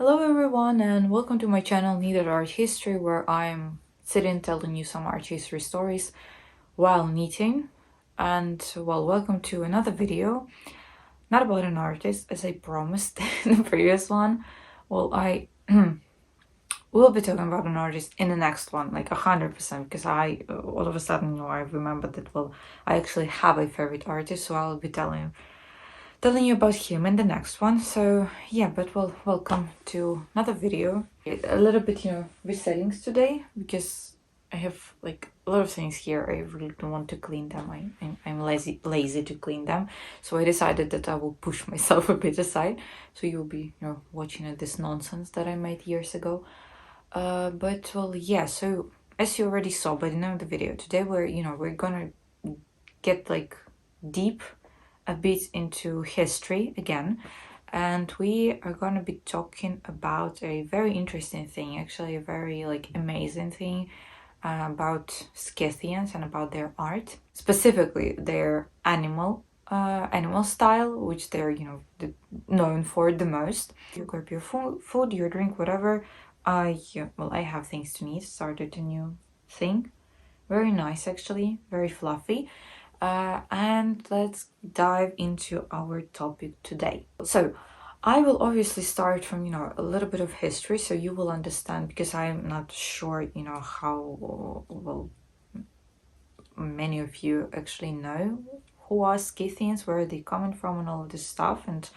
Hello everyone and welcome to my channel Needed Art History, where I'm sitting telling you some art history stories while knitting. And well, welcome to another video, not about an artist as I promised in the previous one. Well, I will be talking about an artist in the next one, like 100%, because I all of a sudden, I remembered that, well, I actually have a favorite artist, so I'll be telling you about him in the next one. So yeah, but well, welcome to another video. A little bit, resettings today, because I have like a lot of things here. I really don't want to clean them. I'm lazy to clean them, so I decided that I will push myself a bit aside, so you'll be watching this nonsense that I made years ago. But well, yeah, so as you already saw by the name of the video, today we're gonna get like deep a bit into history again, and we are going to be talking about a very interesting thing, actually a very like amazing thing, about Scythians and about their art, specifically their animal style, which they're known for the most. You grab your food, your drink, whatever. Yeah, well, I have things to knit. Started a new thing, very nice actually, very fluffy. And let's dive into our topic today. So I will obviously start from a little bit of history, so you will understand, because I'm not sure how well many of you actually know who are Scythians, where are they coming from, and all of this stuff. And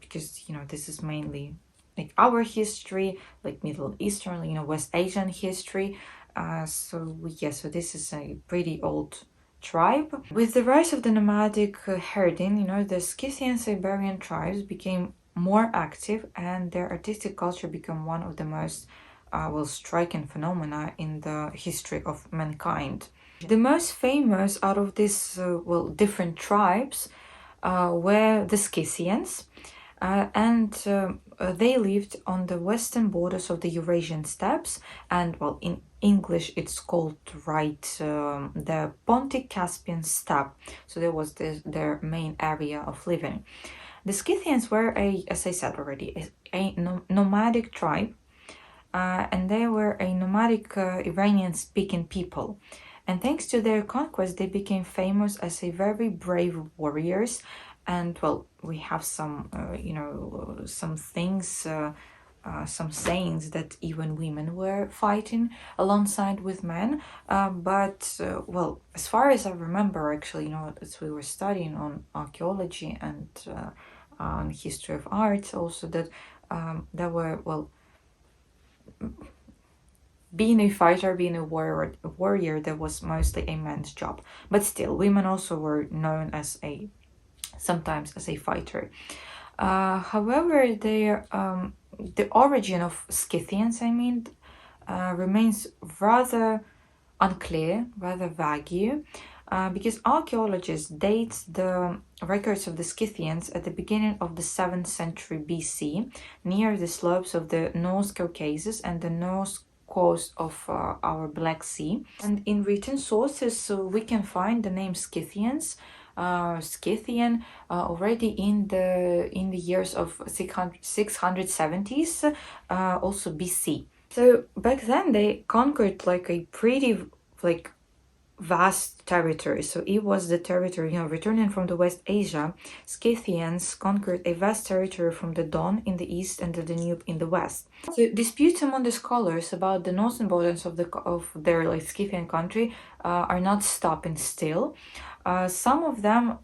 because this is mainly like our history, like Middle Eastern, West Asian history. So this is a pretty old tribe. With the rise of the nomadic herding, the Scythian Siberian tribes became more active, and their artistic culture became one of the most striking phenomena in the history of mankind. The most famous out of these different tribes were the Scythians, and they lived on the western borders of the Eurasian steppes, and well, in English it's called the Pontic-Caspian steppe. So that was their main area of living. The Scythians were as I said already, a nomadic tribe, and they were a nomadic Iranian-speaking people. And thanks to their conquest, they became famous as a very brave warriors. And well, we have some, some things, some sayings that even women were fighting alongside with men. But well, as far as I remember, actually, as we were studying on archaeology and on history of art, also that there were, well, being a fighter, being a warrior, that was mostly a man's job. But still, women also were known as sometimes as a fighter. However, the origin of Scythians, remains rather unclear, rather vague, because archaeologists date the records of the Scythians at the beginning of the 7th century BC, near the slopes of the North Caucasus and the North coast of our Black Sea. And in written sources, we can find the name Scythians, Scythian, already in the years of 670s, also BC. So back then they conquered like a pretty vast territory. So it was the territory, returning from the West Asia, Scythians conquered a vast territory from the Don in the east and the Danube in the west. So disputes among the scholars about the northern borders of their Scythian country are not stopping still. Some of them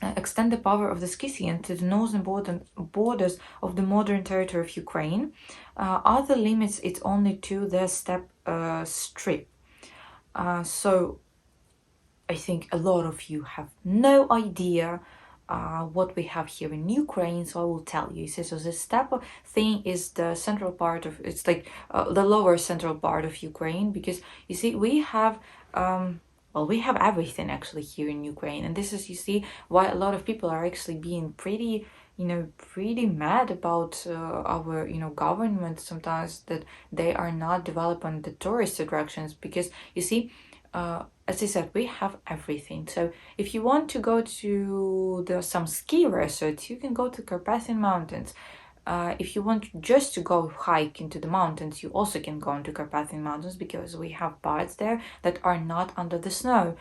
extend the power of the Scythian to the northern borders of the modern territory of Ukraine. Other limits it only to the steppe strip. So I think a lot of you have no idea what we have here in Ukraine, so I will tell you. So the steppe thing is the central part of, it's like the lower central part of Ukraine, because you see we have we have everything actually here in Ukraine, and this is, you see, why a lot of people are actually being pretty mad about our government sometimes, that they are not developing the tourist attractions, because you see, as I said, we have everything. So if you want to go to some ski resorts, you can go to Carpathian Mountains. if you want just to go hike into the mountains, you also can go into Carpathian Mountains because we have parts there that are not under the snow.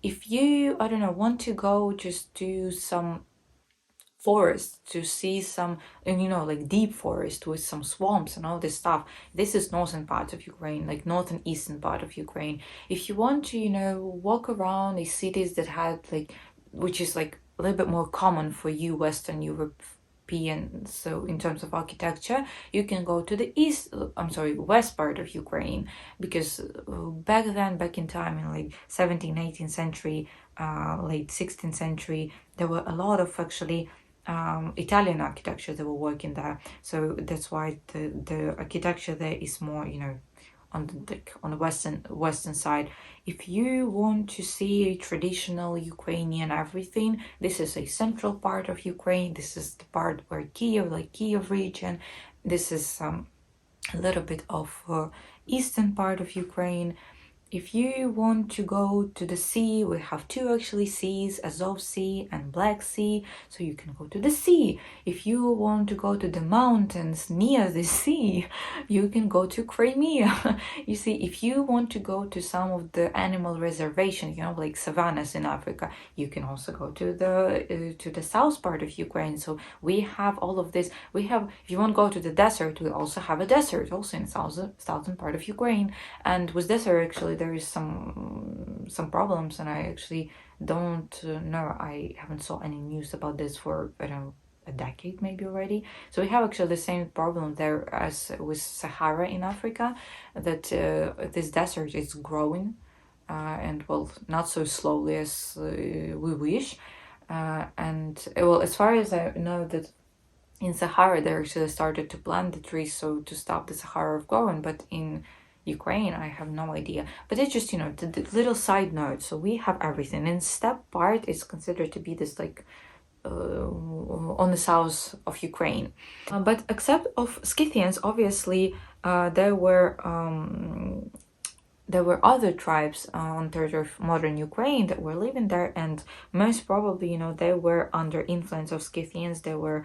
If you, I don't know, want to go just do some forest to see some, and like deep forest with some swamps and all this stuff, this is northern part of Ukraine, like northern eastern part of Ukraine. If you want to walk around the cities that had like, which is like a little bit more common for you Western European, so in terms of architecture, you can go to the west part of Ukraine, because back in time, in like 17th 18th century, late 16th century, there were a lot of actually Italian architecture that were working there. So that's why the architecture there is more, on the western side. If you want to see a traditional Ukrainian everything, this is a central part of Ukraine. This is the part where Kiev region. This is a little bit of eastern part of Ukraine. If you want to go to the sea, we have two actually seas, Azov Sea and Black Sea, so you can go to the sea. If you want to go to the mountains near the sea, you can go to Crimea. You see, if you want to go to some of the animal reservations, like savannas in Africa, you can also go to the south part of Ukraine. So we have all of this. We have, if you want to go to the desert, we also have a desert also in southern part of Ukraine. And with desert, actually, there is some problems, and I actually don't know. I haven't saw any news about this for, I don't know, a decade maybe already. So we have actually the same problem there as with Sahara in Africa, that this desert is growing, and well, not so slowly as we wish. And well, as far as I know, that in Sahara they actually started to plant the trees so to stop the Sahara of growing, but in Ukraine I have no idea. But it's just the little side note. So we have everything, and steppe part is considered to be this like on the south of Ukraine. But except of Scythians, obviously there were other tribes on territory of modern Ukraine that were living there, and most probably, they were under influence of Scythians. They were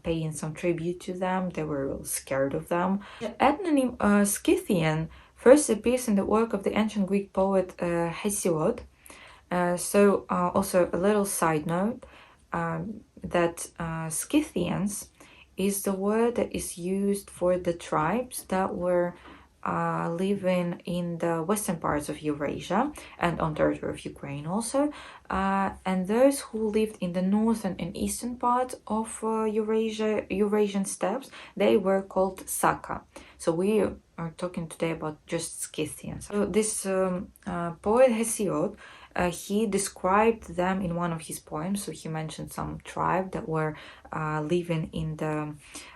paying some tribute to them. They were scared of them. The ethnonym Scythian first appears in the work of the ancient Greek poet Hesiod. So also a little side note, that Scythians is the word that is used for the tribes that were living in the western parts of Eurasia and on territory of Ukraine also, and those who lived in the northern and eastern part of Eurasian steppes, they were called Saka. So we are talking today about just Scythians. So this poet Hesiod, he described them in one of his poems. So he mentioned some tribe that were living in the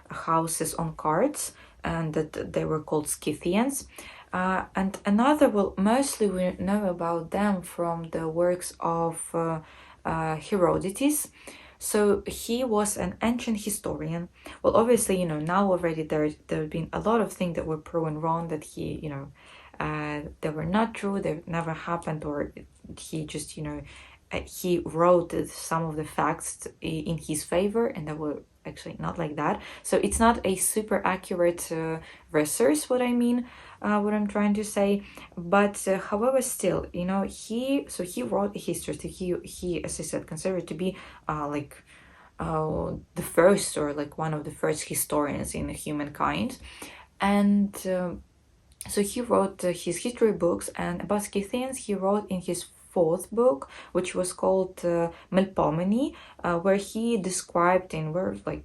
houses on carts, and that they were called Scythians. And another, well, mostly we know about them from the works of Herodotus. So he was an ancient historian. Well, obviously, now already there have been a lot of things that were proven wrong, that he, they were not true, they never happened, or he just, he wrote some of the facts in his favor, and they were actually not like that. So it's not a super accurate resource, what I'm trying to say. But however, still, he wrote a history. So he, as I said, considered to be the first, or like one of the first historians in humankind. And so he wrote his history books, and about Scythians he wrote in his fourth book, which was called Melpomene, where he described in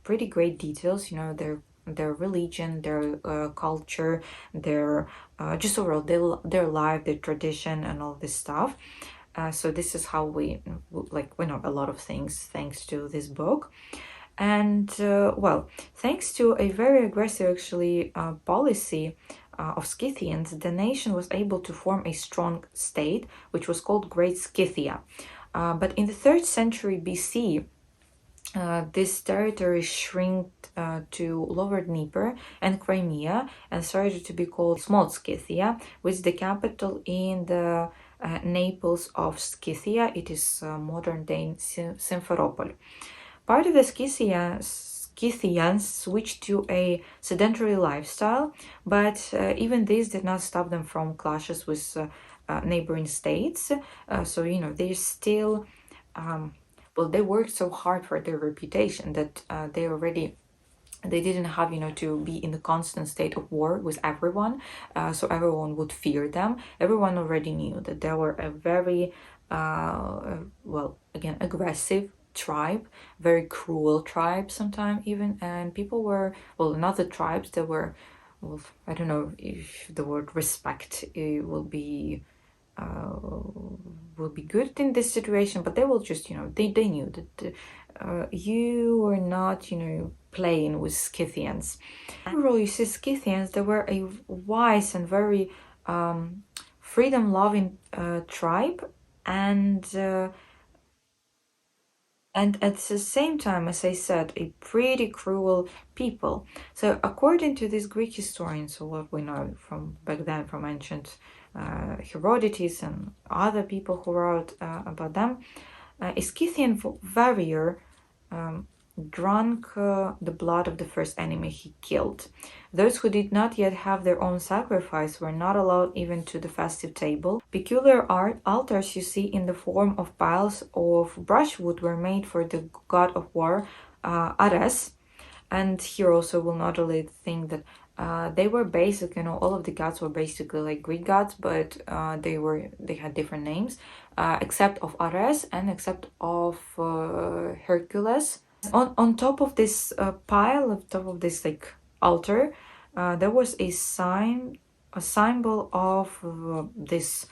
pretty great details, their religion, their culture, their just overall their life, their tradition, and all this stuff. So this is how we know a lot of things thanks to this book. And well, thanks to a very aggressive actually policy of Scythians, the nation was able to form a strong state, which was called Great Scythia. But in the 3rd century BC, this territory shrank to Lower Dnieper and Crimea, and started to be called Small Scythia, with the capital in the Naples of Scythia. It is modern-day Simferopol. Part of the Scythians switched to a sedentary lifestyle, but even this did not stop them from clashes with neighboring states. So, they still, well, they worked so hard for their reputation that they didn't have to be in a constant state of war with everyone, so everyone would fear them. Everyone already knew that they were a very well, again, aggressive tribe, very cruel tribe sometimes even, and people were, well, in other tribes there were, well, I don't know if the word respect will be good in this situation, but they will just, they knew that you were not, playing with Scythians. Overall, you see, Scythians, they were a wise and very freedom-loving tribe, and at the same time, as I said, a pretty cruel people. So according to these Greek historians, so what we know from back then, from ancient Herodotus and other people who wrote about them, a Scythian warrior drank the blood of the first enemy he killed. Those who did not yet have their own sacrifice were not allowed even to the festive table. Peculiar altars you see in the form of piles of brushwood were made for the god of war, Ares. And here also we'll not only think that they were basic, all of the gods were basically like Greek gods, but they had different names, except of Ares and except of Hercules. On top of this pile, on top of this like altar, there was a symbol of this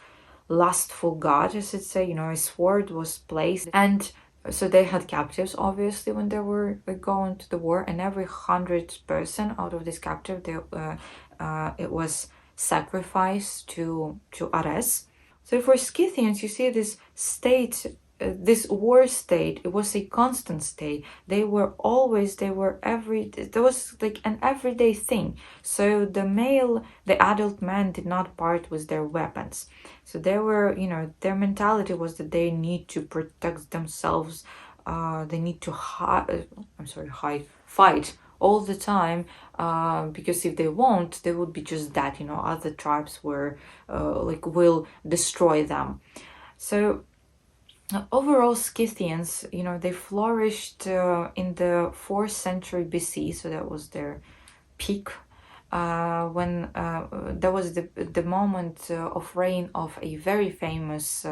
lustful god, as it say. A sword was placed, and so they had captives obviously when they were going to the war, and every 100 person out of this captive, it was sacrificed to Ares. So for Scythians, you see this state, this war state, it was a constant state. There was like an everyday thing. So the adult man did not part with their weapons. So their mentality was that they need to protect themselves. They need to fight all the time, because if they won't, they would be just that. Other tribes will destroy them. So overall, Scythians, they flourished in the 4th century BC, so that was their peak, when that was the moment of reign of a very famous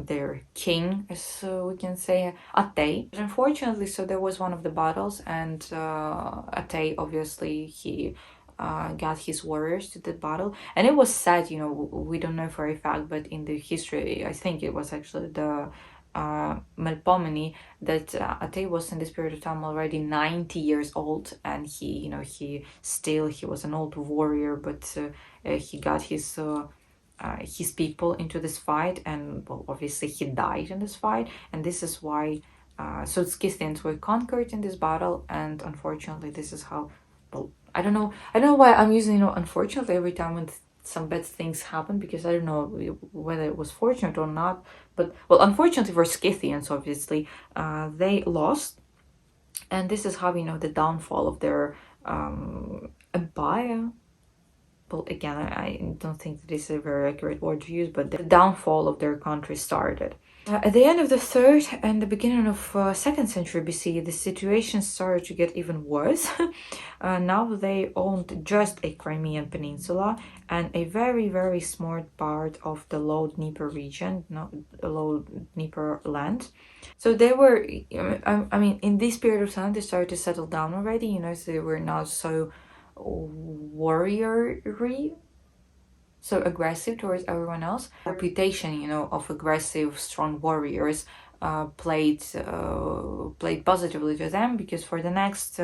their king, as we can say, Ate. Unfortunately, so there was one of the battles, and Ate, obviously, he got his warriors to the battle, and it was sad. We don't know for a fact, but in the history, I think it was actually the Melpomene, that Ate was in this period of time already 90 years old, and he was an old warrior, but he got his people into this fight, and well, obviously he died in this fight, and this is why so Scythians were conquered in this battle, and unfortunately this is how, well, I don't know why I'm using unfortunately every time when some bad things happen, because I don't know whether it was fortunate or not, but well, unfortunately for Scythians, obviously they lost, and this is how the downfall of their empire. Well, again, I don't think that this is a very accurate word to use, but the downfall of their country started. At the end of the 3rd and the beginning of 2nd century BC, the situation started to get even worse. Now they owned just a Crimean peninsula and a very, very small part of the Low Dnieper region, not the Low Dnieper land. So they were, I mean, in this period of time, they started to settle down already, so they were not so warriory, so aggressive towards everyone else. Reputation, of aggressive, strong warriors played positively to them, because for the next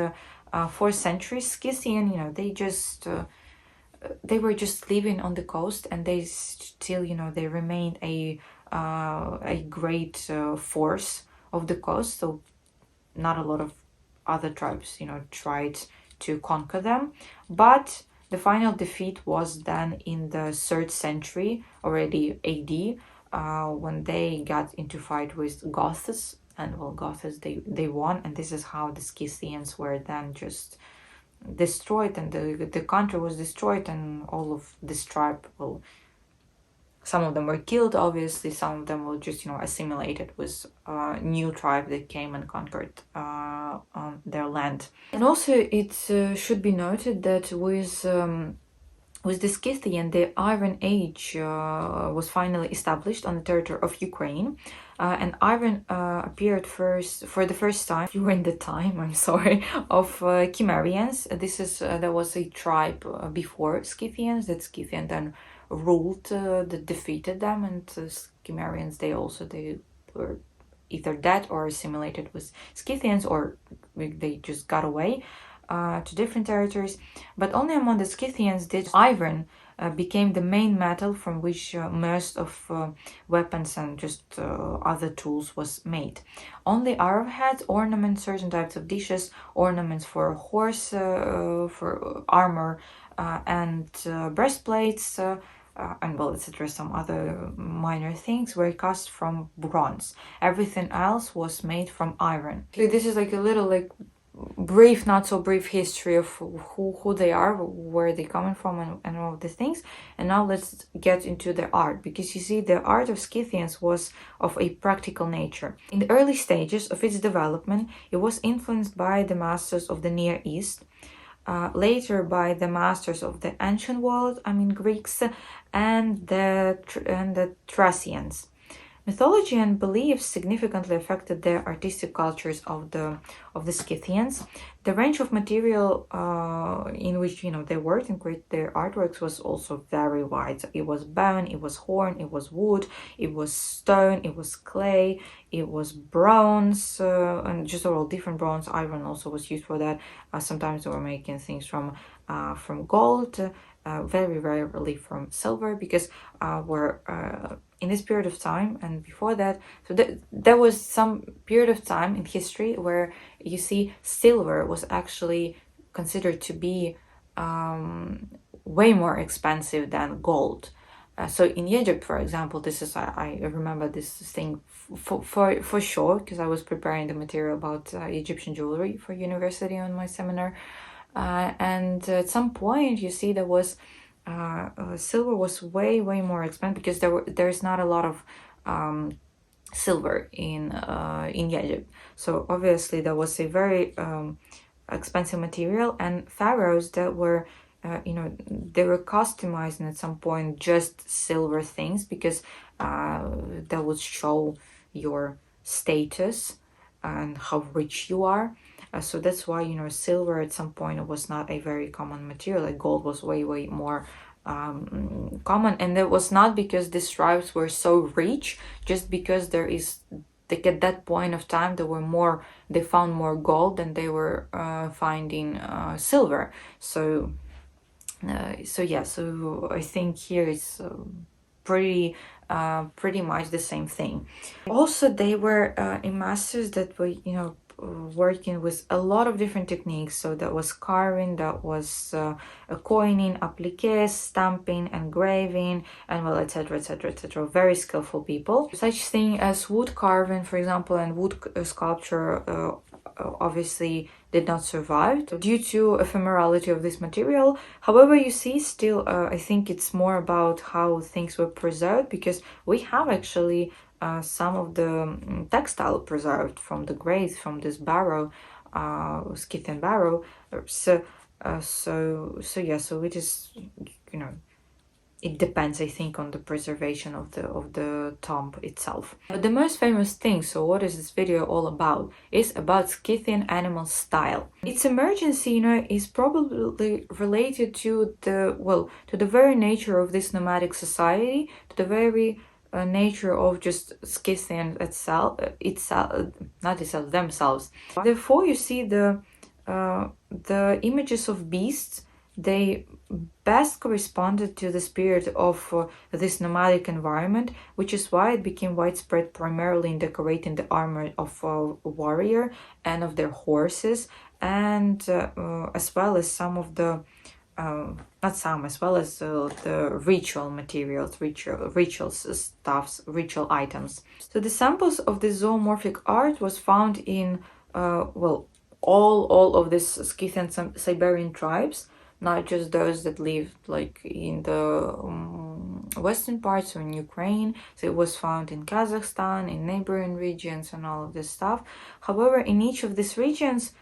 4 centuries, Scythian, they were just living on the coast, and they still, they remained a great force of the coast. So not a lot of other tribes, tried to conquer them, but the final defeat was then in the 3rd century already AD, when they got into fight with Goths, and well, Goths, they won, and this is how the Scythians were then just destroyed, and the country was destroyed, and all of this tribe, well, some of them were killed, obviously, some of them were just, assimilated with a new tribe that came and conquered their land. And also it should be noted that with the Scythian, the Iron Age was finally established on the territory of Ukraine, and iron appeared for the first time during the time, I'm sorry, of Cimmerians. There was a tribe before Scythians that Scythian then ruled, that defeated them, and Cimmerians, they were either dead or assimilated with Scythians, or they just got away to different territories. But only among the Scythians did iron became the main metal from which most of weapons and just other tools was made. Only arrowheads, ornaments, certain types of dishes, ornaments for horse, for armor, and breastplates, and well, etc., some other minor things were cast from bronze. Everything else was made from iron. So this is like a little brief, not so brief history of who they are, where they coming from, and all of these things. And now let's get into the art, because you see, the art of Scythians was of a practical nature. In the early stages of its development, it was influenced by the masters of the Near East, later by the masters of the ancient world, Greeks, and the Thracians. Mythology and beliefs significantly affected the artistic cultures of the Scythians. The range of material in which they worked and created their artworks was also very wide. It was bone, it was horn, it was wood, it was stone, it was clay, it was bronze, and just all different bronze. Iron also was used for that. Sometimes they were making things from gold, very rarely from silver, because in this period of time and before that, so there was some period of time in history where you see silver was actually considered to be way more expensive than gold. So in Egypt, for example, this is I remember this thing for sure, because I was preparing the material about Egyptian jewelry for university on my seminar, and at some point you see there was silver was way more expensive, because there's not a lot of silver in Egypt. So obviously there was a very expensive material, and pharaohs that were they were customizing at some point just silver things, because that would show your status and how rich you are. So that's why silver at some point was not a very common material. Like gold was way more common, and that was not because these tribes were so rich, just because at that point of time they found more gold than they were finding silver. So I think here it's pretty much the same thing. Also, they were masters that were working with a lot of different techniques. So that was carving, that was coining, appliques, stamping, engraving, and well, etc., very skillful people. Such thing as wood carving, for example, and wood sculpture obviously did not survive due to ephemerality of this material. However, you see, still I think it's more about how things were preserved, because we have actually some of the textile preserved from the graves from this barrow, Scythian barrow. So it is, it depends, I think, on the preservation of the tomb itself. But the most famous thing, so what is this video all about, is about Scythian animal style. Its emergence, is probably related to the very nature of this nomadic society, to the very nature of just Scythian themselves. Therefore, you see the images of beasts, they best corresponded to the spirit of this nomadic environment, which is why it became widespread primarily in decorating the armor of a warrior and of their horses, and as well as some of the not some, as well as the ritual materials, ritual stuffs, ritual items. So the samples of this zoomorphic art was found in well, all of these Scythian Siberian tribes, not just those that lived like in the western parts or in Ukraine. So it was found in Kazakhstan, in neighboring regions, and all of this stuff. However, in each of these regions,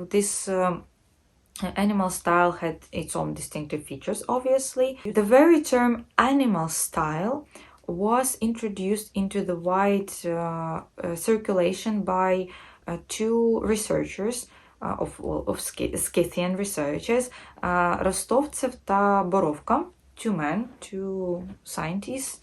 this animal style had its own distinctive features, obviously. The very term animal style was introduced into the wide circulation by two researchers of Scythian researchers, Rostovtsev та Borovka, two men, two scientists,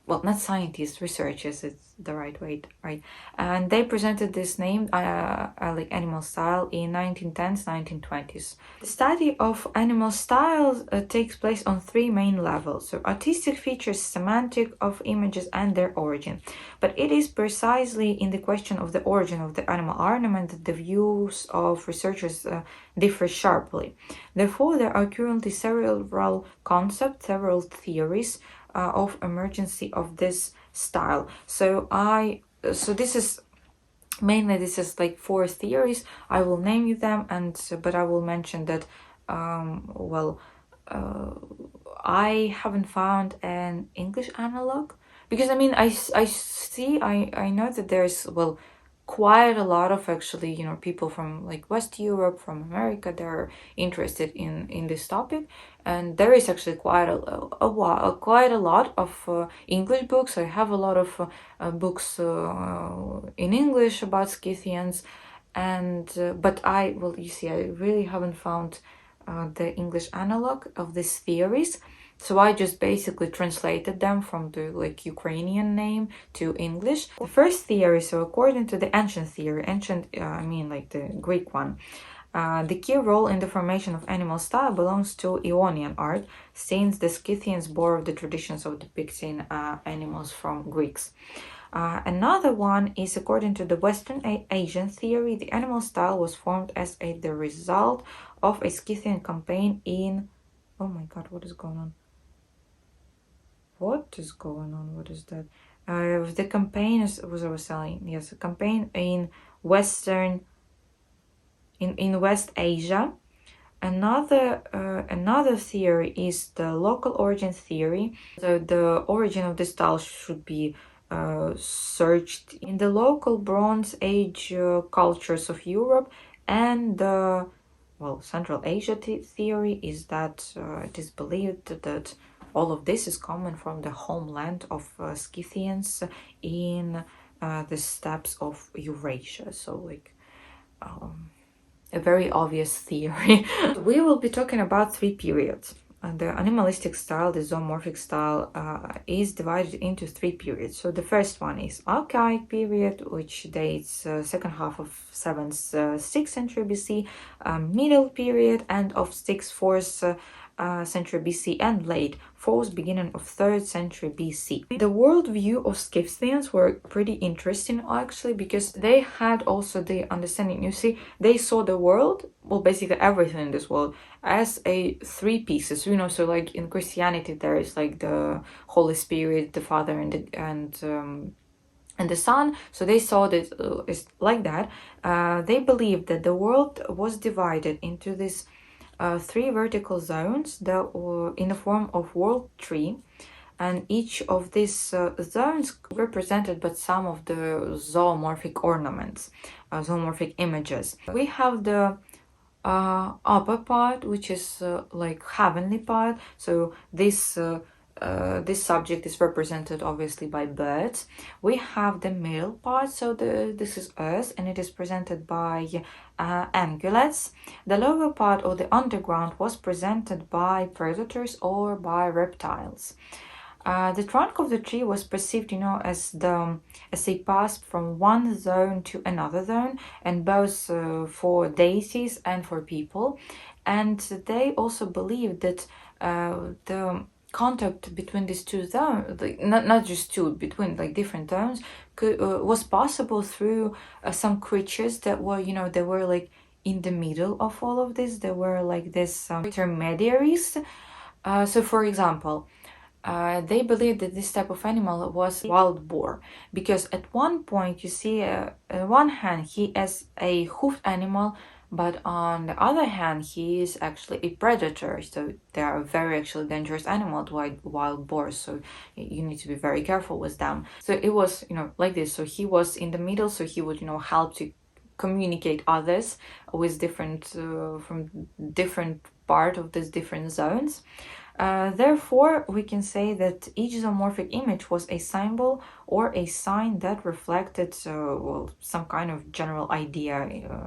well, not scientists, researchers, it's the right way, right? And they presented this name, like animal style, in 1910s, 1920s. The study of animal styles takes place on three main levels: so artistic features, semantic of images, and their origin. But it is precisely in the question of the origin of the animal ornament that the views of researchers differ sharply. Therefore, there are currently several concepts, several theories of emergency of this style. So this is mainly, this is like four theories. I will name you them, and but I will mention that I haven't found an English analog, because I mean I know that there's quite a lot of, actually, you know, people from like West Europe, from America, they're interested in this topic, and there is actually quite a lot of English books. I have a lot of books in English about Scythians, and but you see, I really haven't found the English analog of these theories. So I just basically translated them from the like Ukrainian name to English. The first theory, so according to the ancient theory, I mean like the Greek one, the key role in the formation of animal style belongs to Ionian art, since the Scythians borrowed the traditions of depicting animals from Greeks. Another one is, according to the Western Asian theory, the animal style was formed as the result of a Scythian campaign in... Oh my god, what is going on? What is going on? What is that? The campaign is, was I was saying, yes, a campaign in West Asia. Another theory is the local origin theory. So the origin of the style should be searched in the local Bronze Age cultures of Europe, and the Central Asia theory is that it is believed that all of this is common from the homeland of Scythians in the steppes of Eurasia. So like a very obvious theory. We will be talking about three periods. The animalistic style, the zoomorphic style, is divided into three periods. So the first one is archaic period, which dates second half of 7th, 6th century BC, middle period, and of 6th, 4th century BC, and late 4th, beginning of 3rd century BC. The worldview of Scythians were pretty interesting, actually, because they had also the understanding, you see, they saw the world, well, basically everything in this world, as a three pieces, you know. So like in Christianity there is like the Holy Spirit, the Father, and the Son. So they saw that it's like that. They believed that the world was divided into this three vertical zones that were in the form of world tree, and each of these zones represented by some of the zoomorphic ornaments, zoomorphic images. We have the upper part, which is like heavenly part. So this subject is represented obviously by birds. We have the middle part, so this is Earth, and it is presented by ungulates. The lower part, or the underground, was presented by predators or by reptiles. The trunk of the tree was perceived, you know, as a path from one zone to another zone, and both for deities and for people. And they also believed that the contact between these two zones, like, not just two, between like different zones, was possible through some creatures that were, you know, they were like in the middle of all of this. There were like this intermediaries. So for example, they believed that this type of animal was wild boar, because at one point you see on one hand he is a hoofed animal, but on the other hand he is actually a predator. So they are very actually dangerous animals, wild boars. So you need to be very careful with them. So it was, you know, like this. So he was in the middle, so he would, you know, help to communicate others with different from different part of these different zones. Therefore, we can say that each zoomorphic image was a symbol or a sign that reflected well, some kind of general idea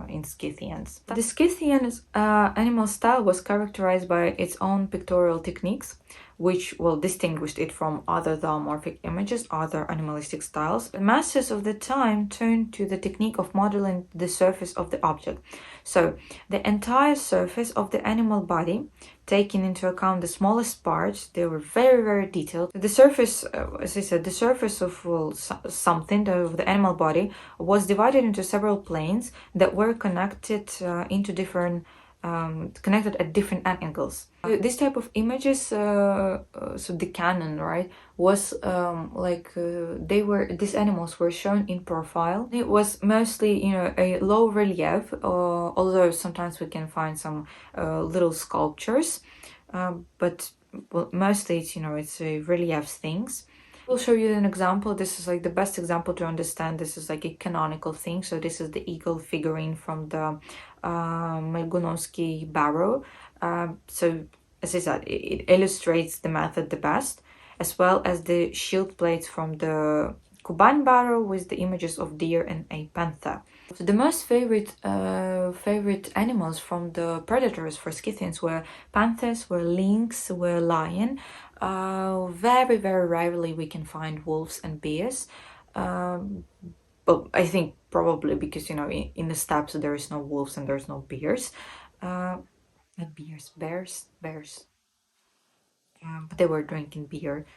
in Scythians. The Scythian animal style was characterized by its own pictorial techniques, which well distinguished it from other zoomorphic images, other animalistic styles. The masters of the time turned to the technique of modeling the surface of the object. So the entire surface of the animal body, taking into account the smallest parts, they were very, very detailed. The surface, as I said, the surface of well, something, of the animal body, was divided into several planes that were connected into different connected at different angles. This type of images, so the canon, right, was these animals were shown in profile. It was mostly, you know, a low relief, although sometimes we can find some little sculptures, but well, mostly it's, you know, it's relief things. We'll show you an example. This is like the best example to understand. This is like a canonical thing. So this is the eagle figurine from the Melgunovsky barrow. So as I said, it illustrates the method the best, as well as the shield plates from the Kuban barrow with the images of deer and a panther. So the most favorite animals from the predators for Scythians were panthers, were lynx, were lion. Very, very rarely we can find wolves and bears. But I think probably because, you know, in the steppes there is no wolves and there's no bears. Not bears, bears. But they were drinking beer,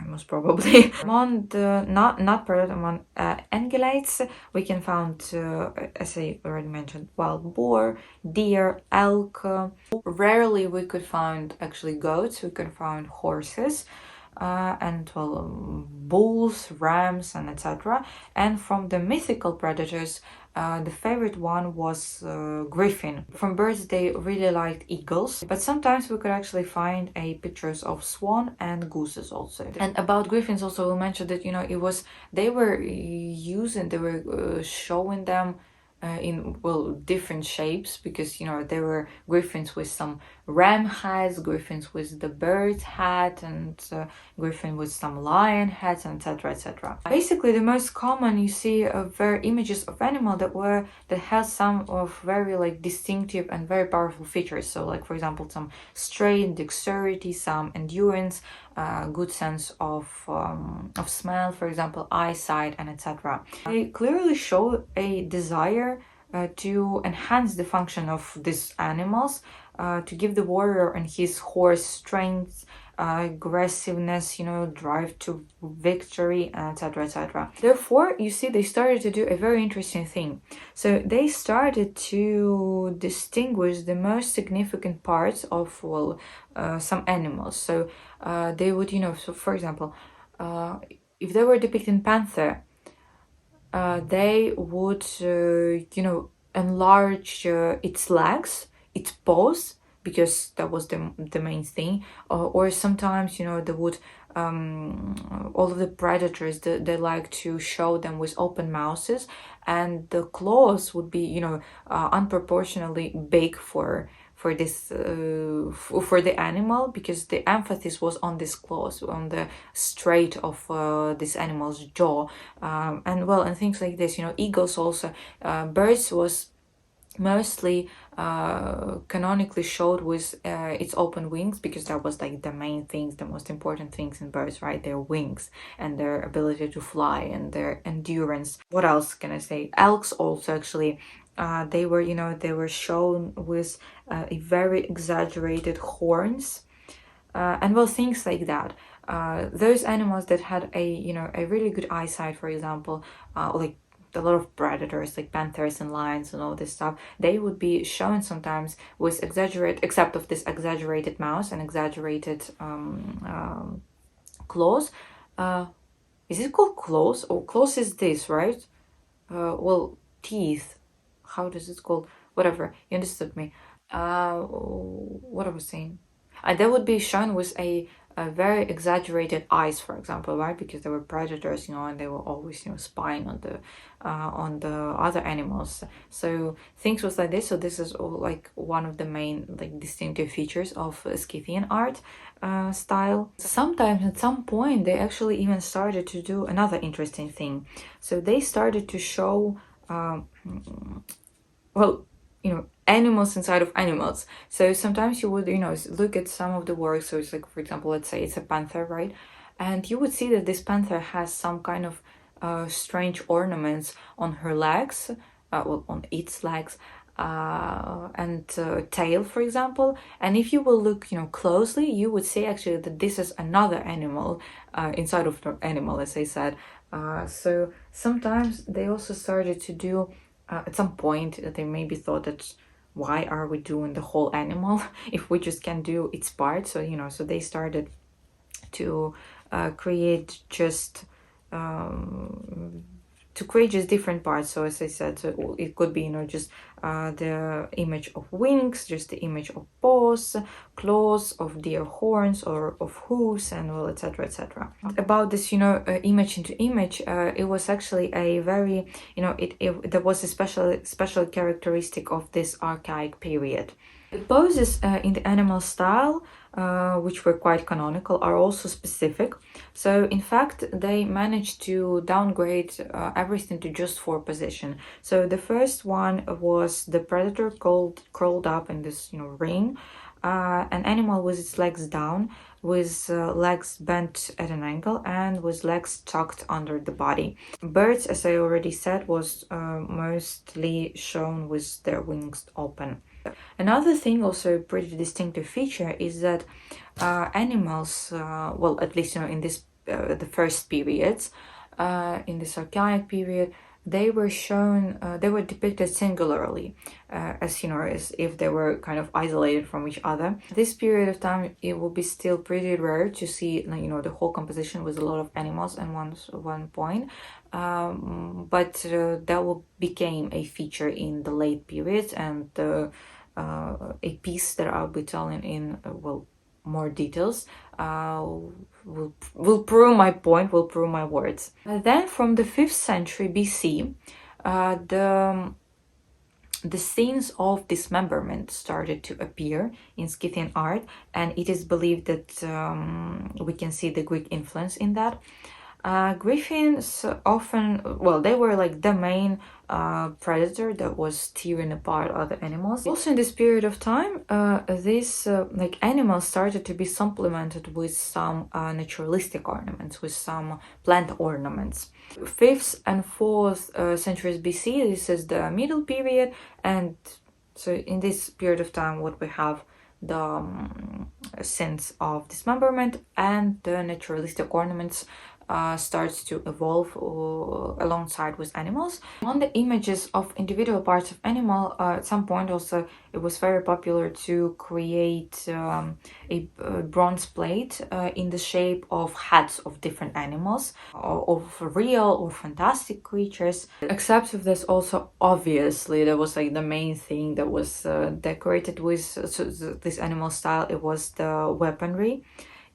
most probably. Among the not predator, among ungulates, we can find, as I already mentioned, wild boar, deer, elk. Rarely we could find actually goats. We could find horses. And well, bulls, rams, and etc. And from the mythical predators, the favorite one was griffin. From birds, they really liked eagles, but sometimes we could actually find pictures of swan and gooses also. And about griffins, also we'll mention that, you know, they were showing them in well different shapes, because, you know, there were griffins with some ram heads, griffins with the bird head, and griffin with some lion heads, etc, etc. Basically the most common you see were images of animal that had some of very like distinctive and very powerful features. So like, for example, some strength, dexterity, some endurance, good sense of smell, for example, eyesight, and etc. They clearly show a desire to enhance the function of these animals, to give the warrior and his horse strength, aggressiveness, you know, drive to victory, etc, etc. Therefore, you see, they started to do a very interesting thing. So they started to distinguish the most significant parts of well some animals. So they would, you know, so for example, if they were depicting panther, they would you know, enlarge its legs, its paws, because that was the main thing. Or sometimes, you know, they would all of the predators, they like to show them with open mouths, and the claws would be, you know, unproportionately big for this for the animal, because the emphasis was on this claws, on the straight of this animal's jaw, and well, and things like this, you know. Eagles also, birds was mostly canonically showed with its open wings, because that was like the main things, the most important things in birds, right? Their wings and their ability to fly and their endurance. What else can I say? Elks also actually, they were, you know, they were shown with a very exaggerated horns, and well, things like that. Those animals that had a, you know, a really good eyesight, for example, like a lot of predators like panthers and lions and all this stuff, they would be shown sometimes with except of this exaggerated mouth and exaggerated claws. Is it called claws? Oh, claws is this, right? Well, teeth. How does it called? Whatever, you understood me. What I was saying. They would be shown with a very exaggerated eyes, for example, right? Because they were predators, and they were always, spying on the other animals. So things was like this. So this is all like one of the main like distinctive features of Scythian art style. Sometimes at some point they actually even started to do another interesting thing. So they started to show well, animals inside of animals. So sometimes you would, look at some of the work. So it's like, for example, let's say it's a panther, right? And you would see that this panther has some kind of strange ornaments on her legs, well, on its legs, and tail, for example. And if you will look, closely, you would see actually that this is another animal inside of the animal, as I said. So sometimes they also started to do at some point they maybe thought that why are we doing the whole animal if we just can do its part. So so they started to create just different parts. So as I said, so it could be just the image of wings, just the image of paws, claws, of deer horns, or of hooves, and well, etc., etc. About this, image into image, it was actually a very, there was a special characteristic of this archaic period. The poses in the animal style, which were quite canonical, are also specific. So in fact, they managed to downgrade everything to just 4 position. So the first one was the predator curled up in this ring, an animal with its legs down, with legs bent at an angle, and with legs tucked under the body. Birds, as I already said, was mostly shown with their wings open. Another thing, also a pretty distinctive feature, is that animals, well, at least in this the first periods, in this archaic period, they were shown, they were depicted singularly, as as if they were kind of isolated from each other. This period of time, it will be still pretty rare to see, the whole composition with a lot of animals at one point. But that will became a feature in the late periods, and a piece that I'll be telling in well, more details will prove my point, will prove my words. Then from the 5th century BC, the scenes of dismemberment started to appear in Scythian art, and it is believed that we can see the Greek influence in that. Griffins often, well, they were like the main predator that was tearing apart other animals. Also in this period of time, these like animals started to be supplemented with some naturalistic ornaments, with some plant ornaments. 5th and 4th centuries BC, this is the middle period, and so in this period of time what we have the sense of dismemberment, and the naturalistic ornaments starts to evolve alongside with animals. On the images of individual parts of animal, at some point also it was very popular to create a bronze plate in the shape of heads of different animals, of real or fantastic creatures. Except of this, also obviously there was like the main thing that was decorated with this animal style. It was the weaponry.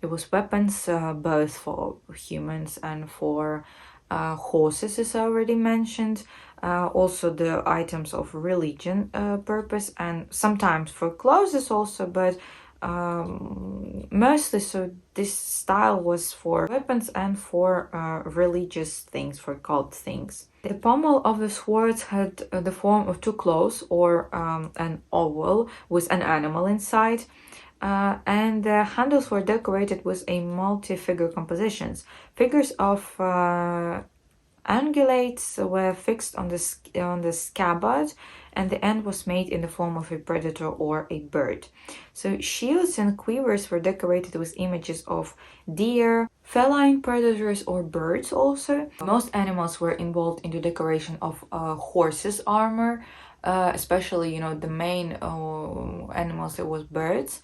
It was weapons both for humans and for horses, as I already mentioned. Also the items of religion purpose, and sometimes for clothes also, but mostly so this style was for weapons and for religious things, for cult things. The pommel of the swords had the form of 2 claws, or an oval with an animal inside. And the handles were decorated with a multi-figure compositions. Figures of ungulates were fixed on the scabbard, and the end was made in the form of a predator or a bird. So shields and quivers were decorated with images of deer, feline predators or birds also. Most animals were involved in the decoration of horses' armor, especially, you know, the main animals, it was birds,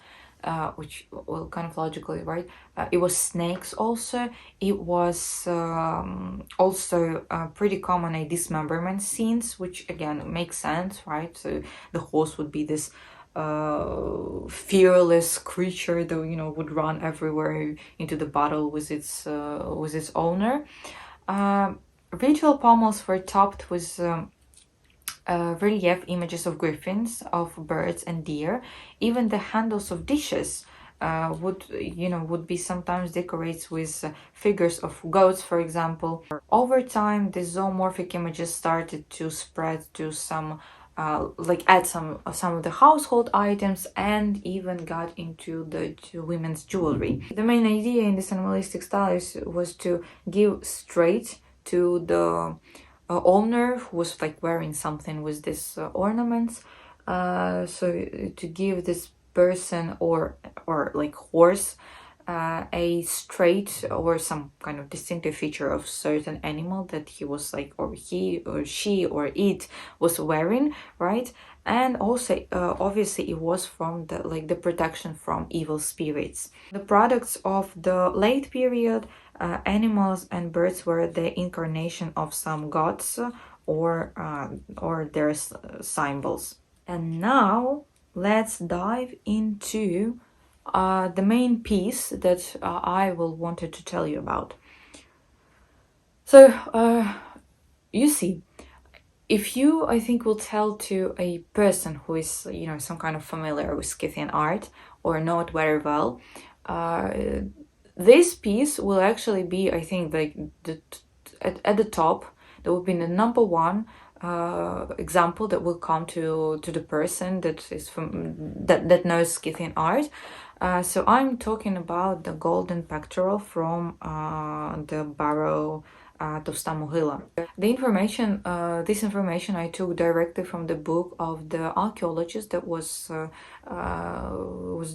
which, well, kind of logically, right? It was snakes also. It was also pretty common dismemberment scenes, which again makes sense, right? So the horse would be this fearless creature that, you know, would run everywhere into the battle with its owner. Ritual pommels were topped with relief images of griffins, of birds and deer. Even the handles of dishes would be sometimes decorated with figures of goats, for example. Over time, the zoomorphic images started to spread to some add some of the household items, and even got into the women's jewelry. The main idea in this animalistic style was to give straight to the owner who was like wearing something with this ornaments, so to give this person or like horse a straight or some kind of distinctive feature of certain animal that he was like, or he or she or it was wearing, right? And also obviously it was from the protection from evil spirits. The products of the late period, animals and birds were the incarnation of some gods or their symbols. And now let's dive into the main piece that I will wanted to tell you about. So you see, if you, I think, will tell to a person who is, you know, some kind of familiar with Scythian art or know it very well, this piece will actually be, I think, like at the top. That will be the number one example that will come to the person that is that knows Scythian art. So I'm talking about the golden pectoral from the barrow Towsta Mohyla. This information I took directly from the book of the archaeologist that was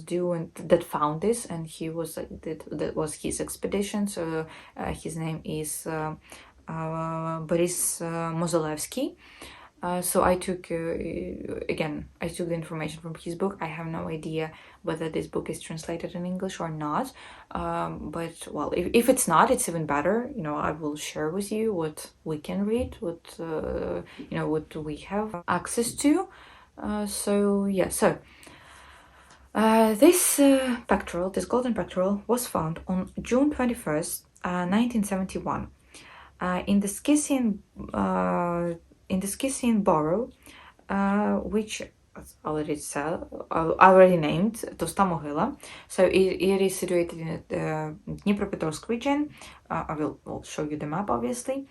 doing that found this, and he was that was his expedition. So his name is Boris Mozolevsky. So I took I took the information from his book. I have no idea whether this book is translated in English or not, but well, if it's not, it's even better. You know, I will share with you what we can read, what what we have access to. This pectoral, this golden pectoral, was found on June 21st, 1971, in the Scythian borough, which already named Towsta Mohyla. So it is situated in the Dnipropetrovsk region. I'll show you the map, obviously.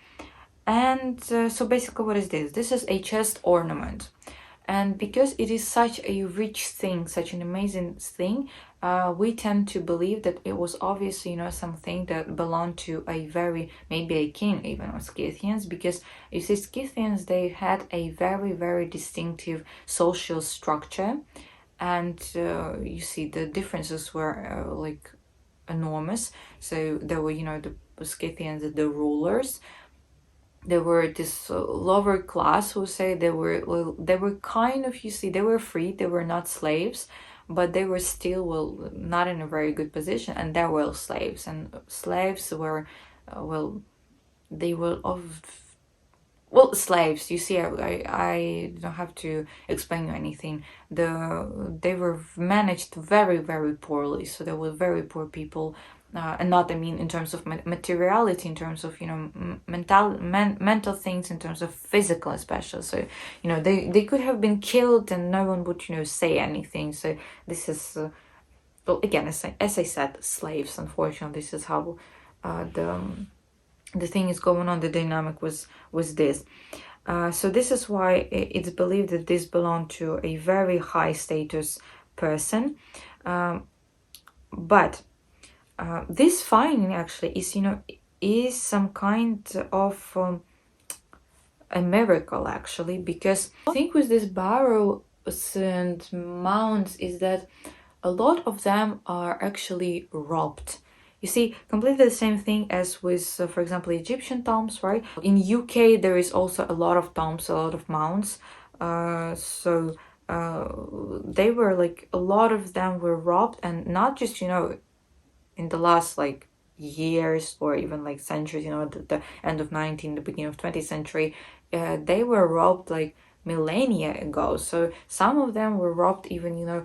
And so basically, what is this? This is a chest ornament. And because it is such a rich thing, such an amazing thing, we tend to believe that it was obviously, you know, something that belonged to maybe a king even of Scythians, because you see, Scythians, they had a very, very distinctive social structure, and you see the differences were like enormous. So there were, you know, the Scythians, the rulers. There were this lower class who say they were kind of, you see, they were free, they were not slaves, but they were still not in a very good position, and there were slaves, and slaves were they were of slaves, you see, I don't have to explain you anything. They were managed very, very poorly, so they were very poor people. And not, I mean, in terms of materiality, in terms of, you know, mental things, in terms of physical especially. So, you know, they could have been killed and no one would, you know, say anything. So this is, again, as I said, slaves, unfortunately. This is how the thing is going on, the dynamic was this. So this is why it's believed that this belonged to a very high status person. But this finding actually is, you know, is some kind of a miracle actually, because I think with this barrows and mounds is that a lot of them are actually robbed. You see, completely the same thing as with, for example, Egyptian tombs, right? In UK, there is also a lot of tombs, a lot of mounds. So they were like, a lot of them were robbed, and not just, in the last like years or even like centuries, the end of 19th, the beginning of 20th century, they were robbed like millennia ago. So some of them were robbed even,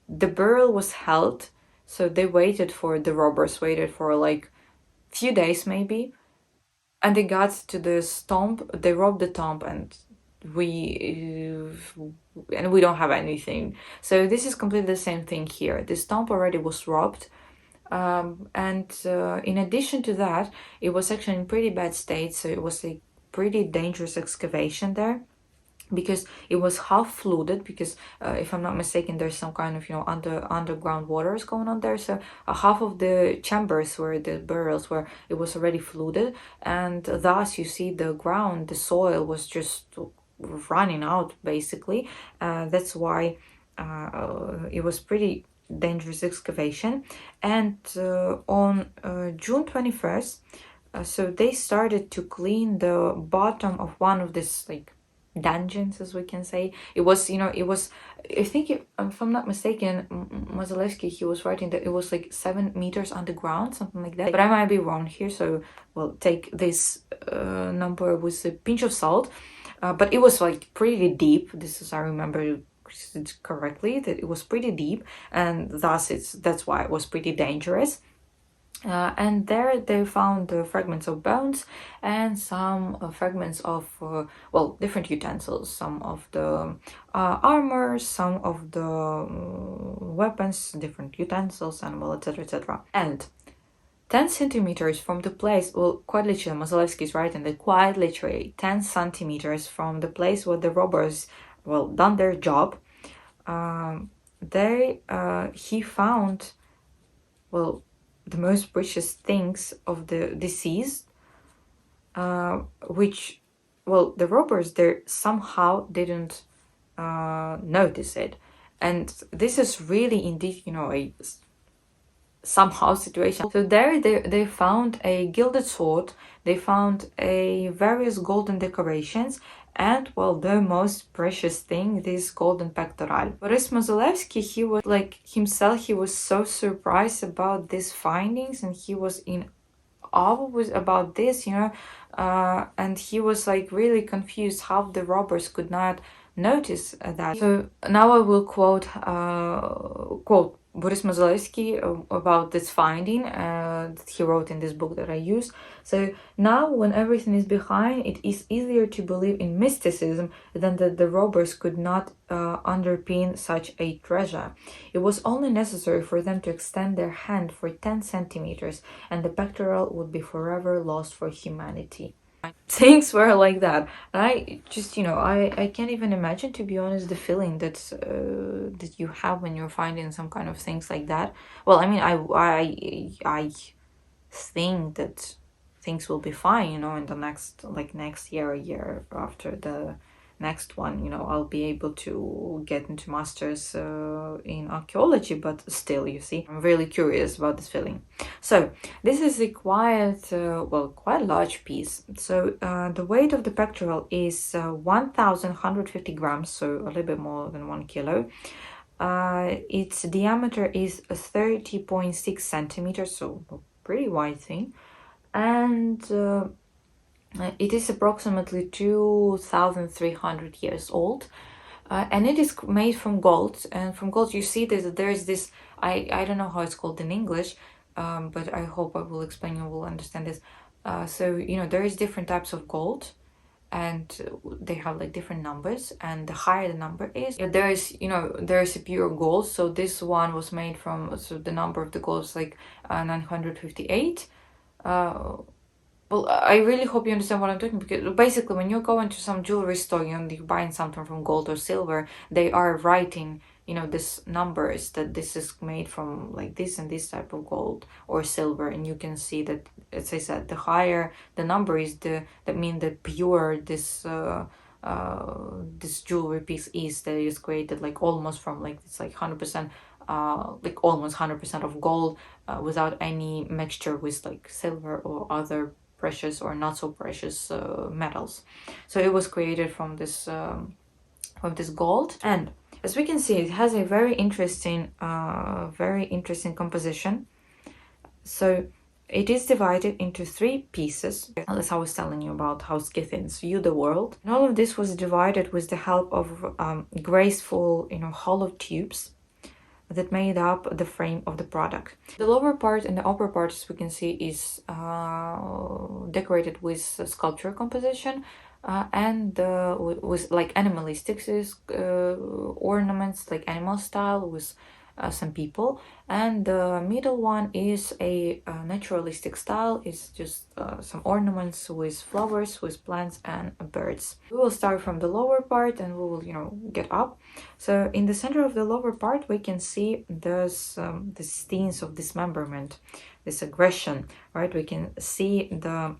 the burial was held, so they waited for the robbers, waited for like few days maybe, and they got to this tomb, they robbed the tomb, and we don't have anything. So this is completely the same thing here. This tomb already was robbed, and in addition to that, it was actually in pretty bad state. So it was a pretty dangerous excavation there, because it was half flooded, because if I'm not mistaken, there's some kind of underground waters going on there. So half of the chambers where the burials were, it was already flooded, and thus you see the ground, the soil was just running out basically. That's why it was pretty dangerous excavation. And on June 21st, so they started to clean the bottom of one of this like dungeons, as we can say. It was, I think, if I'm not mistaken, Mozalevsky, he was writing that it was like 7 meters underground, something like that, but I might be wrong here, so we'll take this number with a pinch of salt. But it was like pretty deep. This is, I remember it correctly, that it was pretty deep, and thus that's why it was pretty dangerous. And there they found fragments of bones and some fragments of, different utensils, some of the armor, some of the weapons, different utensils, and etc., etc. And 10 centimeters from the place, quite literally, Mozalevsky is writing that quite literally 10 centimeters from the place where the robbers, done their job, he found, the most precious things of the deceased, which, the robbers there somehow didn't notice it. And this is really indeed, a somehow situation. So there they found a gilded sword, they found a various golden decorations, and the most precious thing, this golden pectoral. Boris Mozalevsky, he was like himself, he was so surprised about these findings, and he was in awe about this, and he was like really confused how the robbers could not notice that. So now I will quote Boris Mozalevsky about this finding that he wrote in this book that I use. So now, when everything is behind, it is easier to believe in mysticism than that the robbers could not underpin such a treasure. It was only necessary for them to extend their hand for 10 centimeters, and the pectoral would be forever lost for humanity. Things were like that. And I just, I can't even imagine, to be honest, the feeling that you have when you're finding some kind of things like that. Well, I mean, I think that things will be fine, in the next year, a year after the next one, I'll be able to get into masters in archaeology, but still, you see, I'm really curious about this feeling. So this is a quite large piece. So the weight of the pectoral is 1,150 grams, so a little bit more than 1 kilo. Its diameter is 30.6 centimeters, so a pretty wide thing, and it is approximately 2,300 years old, and it is made from gold. And from gold, you see that there is this, I don't know how it's called in English, but I hope I will explain, you will understand this. So there is different types of gold, and they have like different numbers, and the higher the number is, there is a pure gold. So this one was made from, so the number of the gold is like 958. I really hope you understand what I'm talking, because basically when you go into some jewelry store and you're buying something from gold or silver, they are writing, this numbers, that this is made from like this and this type of gold or silver, and you can see that, as I said, the higher the number is, that mean the pure this jewelry piece is, that is created like almost from like, it's like 100% like almost 100% of gold, without any mixture with like silver or other precious or not so precious metals. So it was created from this gold. And as we can see, it has a very interesting composition. So it is divided into 3 pieces, as I was telling you about how Scythians view the world. And all of this was divided with the help of graceful, hollow tubes that made up the frame of the product. The lower part and the upper part, as we can see, is decorated with sculpture composition, and with like animalistic ornaments, like animal style, with some people. And the middle one is a naturalistic style. It's just some ornaments with flowers, with plants and birds. We will start from the lower part and we will, get up. So in the center of the lower part, we can see there's the scenes of dismemberment, this aggression, right? We can see the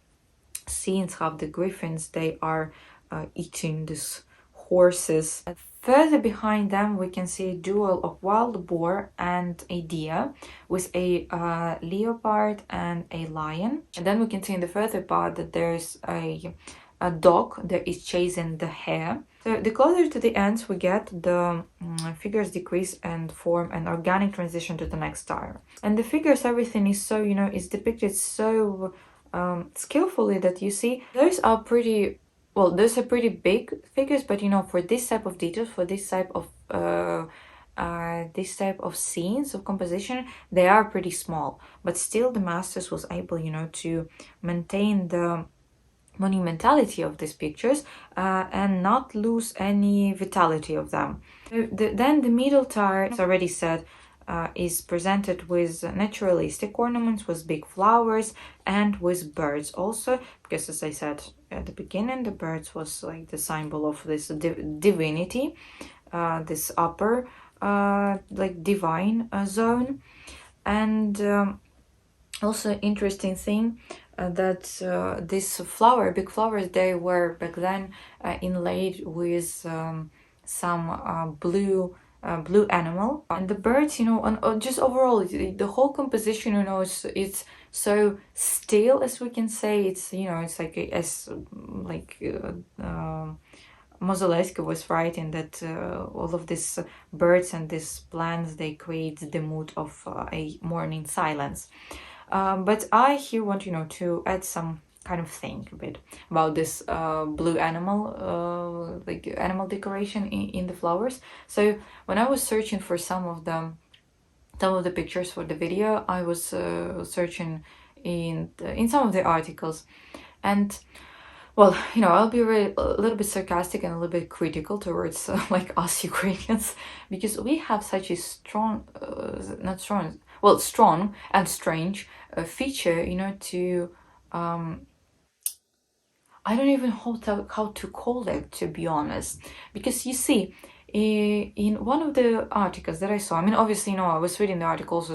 scenes how the griffins, they are eating these horses. Further behind them, we can see a duel of wild boar and a deer, with a leopard and a lion. And then we can see in the further part that there's a dog that is chasing the hare. So the closer to the ends we get, the figures decrease and form an organic transition to the next tire. And the figures, everything is so, is depicted so skillfully that you see those are pretty, well, those are pretty big figures, but for this type of details, for this type of scenes of composition, they are pretty small. But still the masters was able, to maintain the monumentality of these pictures and not lose any vitality of them. Then the middle tire, as already said, is presented with naturalistic ornaments, with big flowers and with birds also, because as I said at the beginning, the birds was like the symbol of this divinity, this upper like divine zone. And also interesting thing, that these big flowers, they were back then inlaid with some blue animal. And the birds, and just overall the whole composition, it's so still, as we can say. It's it's like Mozelewski was writing that all of these birds and these plants, they create the mood of a morning silence. But I here want to add some kind of thing a bit about this blue animal, like animal decoration in the flowers. So when I was searching for some of the pictures for the video, I was searching in some of the articles, and well, I'll be a little bit sarcastic and a little bit critical towards like us Ukrainians, because we have such a strong, not strong, well, strong and strange feature, to I don't even know how to call it, to be honest, because you see, in one of the articles that I saw, I mean, obviously, I was reading the article also,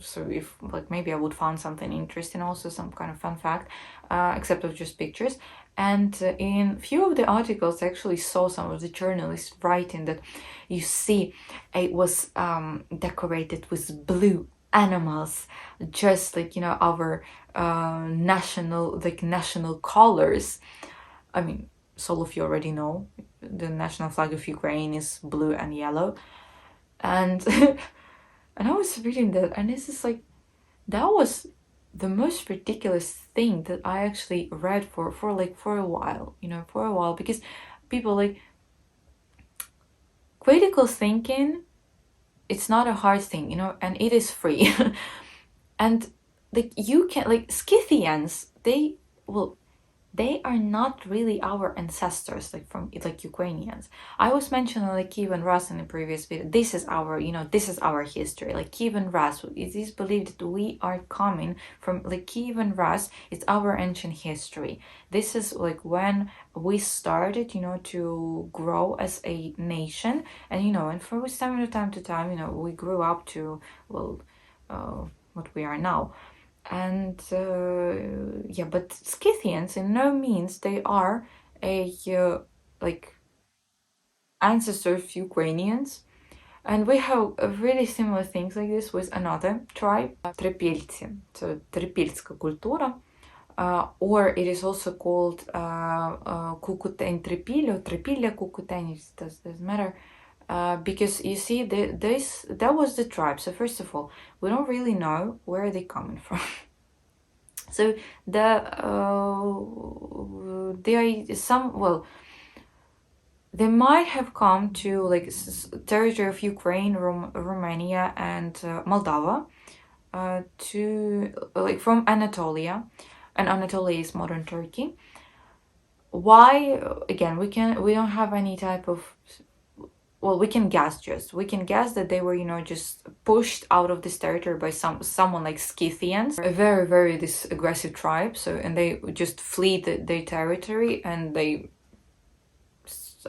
so if like maybe I would find something interesting, also some kind of fun fact, except of just pictures. And in few of the articles, I actually saw some of the journalists writing that you see it was decorated with blue animals, just like our national colors. I mean, so all of you already know the national flag of Ukraine is blue and yellow, and and I was reading that, and this is like, that was the most ridiculous thing that I actually read for a while, because people like critical thinking, it's not a hard thing, and it is free. And like you can, like Scythians, they are not really our ancestors, like from like Ukrainians. I was mentioning like Kiev and Rus in the previous video. This is our history. Like Kiev and Rus, it is believed that we are coming from like Kiev and Rus. It's our ancient history. This is like when we started, to grow as a nation, and from time to time, we grew up to what we are now. And yeah, but Scythians in no means they are a like ancestor of Ukrainians. And we have really similar things like this with another tribe, Трипільці. So Трипільська культура. Or it is also called Кукутень Трипіль, or Трипілля Кукутень, it doesn't matter. Because you see, that was the tribe. So first of all, we don't really know where they're coming from. So they might have come to like territory of Ukraine, Romania, and Moldova, to like from Anatolia, and Anatolia is modern Turkey. Why? Again, we don't have any type of, well, we can guess that they were, just pushed out of this territory by someone like Scythians, a very, very this aggressive tribe. So, and they just flee their territory, and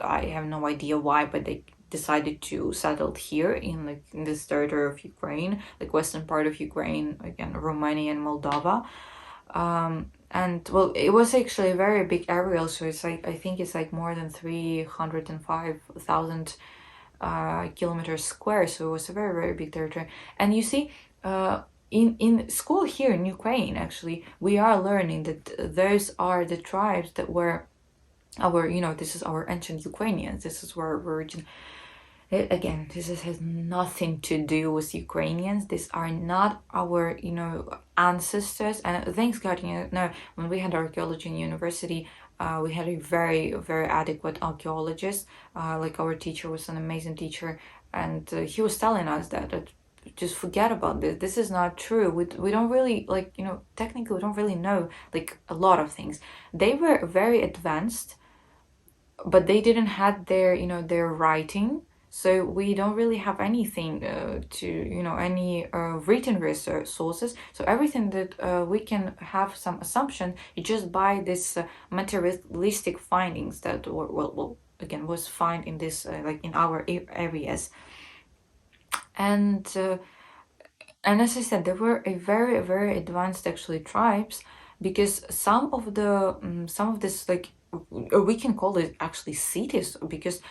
I have no idea why, but they decided to settle here in this territory of Ukraine, like western part of Ukraine, again, Romania and Moldova. And well, it was actually a very big area, so it's like, I think it's like more than 305,000 kilometers square, so it was a very, very big territory. And you see, in school here in Ukraine, actually, we are learning that those are the tribes that were this is our ancient Ukrainians. This is where origin. Again, this has nothing to do with Ukrainians. These are not our, ancestors. And thanks God, when we had archaeology in university, we had a very, very adequate archaeologist. Like our teacher was an amazing teacher, and he was telling us that just forget about this. This is not true. We don't really technically we don't really know like a lot of things. They were very advanced, but they didn't have their their writing. So we don't really have anything any written research sources. So everything that we can have some assumption is just by this materialistic findings that were, again, was found in this in our areas. And as I said, there were a very, very advanced actually tribes, because some of this we can call it actually cities, because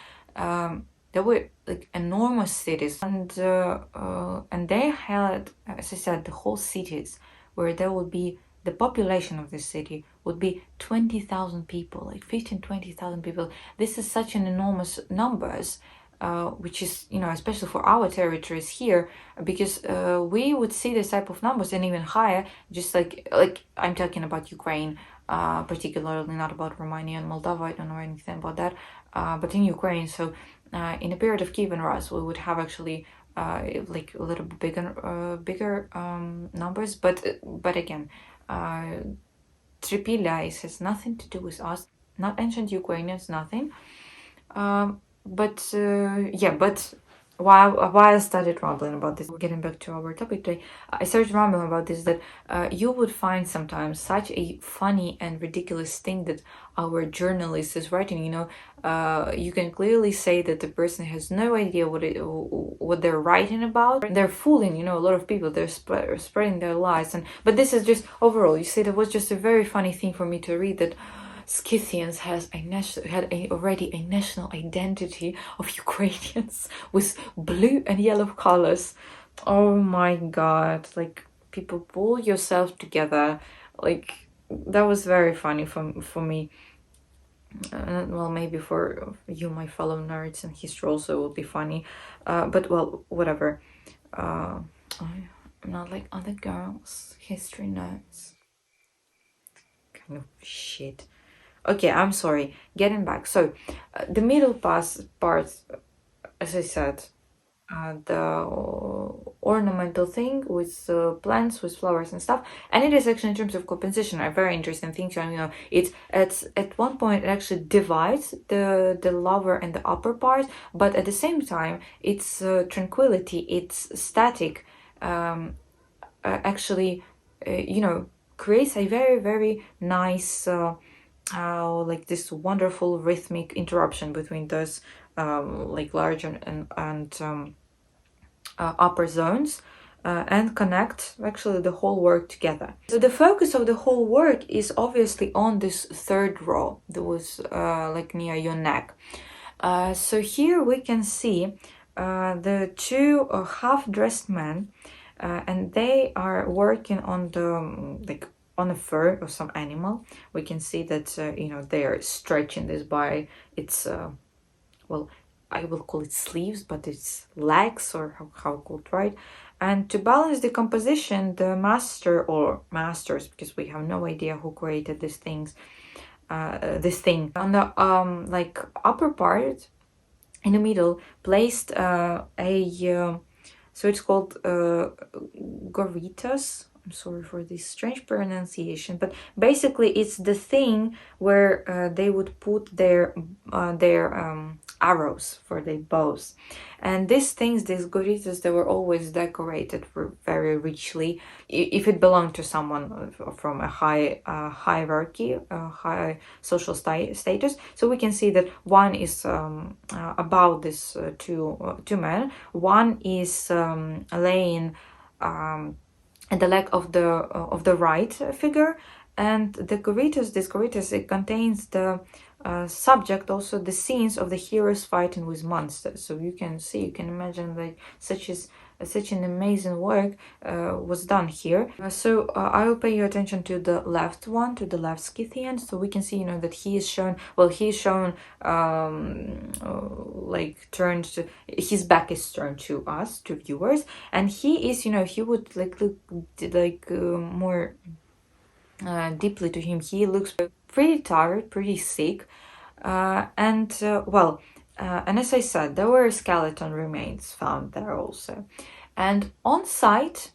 there were like enormous cities, and they had, as I said, the whole cities where there would be the population of the city would be 20,000 people, like 15-20,000 people. This is such an enormous numbers, which is especially for our territories here, because we would see this type of numbers and even higher, just like I'm talking about Ukraine, particularly, not about Romania and Moldova. I don't know anything about that, but in Ukraine. So in a period of Kiev and Rus, we would have actually like a little bit bigger numbers, but again, Tripilla has nothing to do with us, not ancient Ukrainians, nothing. But why I started rambling about this, getting back to our topic today, I started rambling about this, that you would find sometimes such a funny and ridiculous thing that our journalist is writing. You can clearly say that the person has no idea what they're writing about. They're fooling, a lot of people. They're spreading their lies. But this is just overall. You see, that was just a very funny thing for me to read, that Scythians had already a national identity of Ukrainians with blue and yellow colors. Oh my God! Like, people, pull yourself together. Like, that was very funny for me. Well, maybe for you, my fellow nerds in history, also will be funny. But well, whatever. I'm not like other girls, history nerds. Kind of shit. Okay, I'm sorry. Getting back. So, the middle part, as I said, the ornamental thing with plants, with flowers and stuff, and it is actually, in terms of composition, a very interesting thing. So, it's at one point it actually divides the lower and the upper part, but at the same time, its tranquility, its static, actually, creates a very, very nice. Like this wonderful rhythmic interruption between those like large and upper zones, and connect actually the whole work together. So the focus of the whole work is obviously on this third row that was like near your neck. So here we can see the two half-dressed men, and they are working on the like on a fur of some animal. We can see that they are stretching this by its well, I will call it sleeves, but it's legs, or how called, right? And to balance the composition, the master or masters, because we have no idea who created these things, this thing on the like upper part in the middle placed so it's called goritas. I'm sorry for this strange pronunciation, but basically it's the thing where they would put their arrows for their bows. And these things, these goritas, they were always decorated very richly. If it belonged to someone from a high hierarchy, high social status. So we can see that one is about this two men. One is laying at the leg of the right figure, and the goritas, this goritas, it contains the subject, also the scenes of the heroes fighting with monsters. So you can see, you can imagine, like such an amazing work was done here. So I will pay your attention to the left one, to the left Scythian. So we can see, that he is shown, well, he is shown like turned to, his back is turned to us, to viewers, and he is, he would like look like more deeply to him. He looks pretty tired, pretty sick, and as I said, there were skeleton remains found there also. And on site,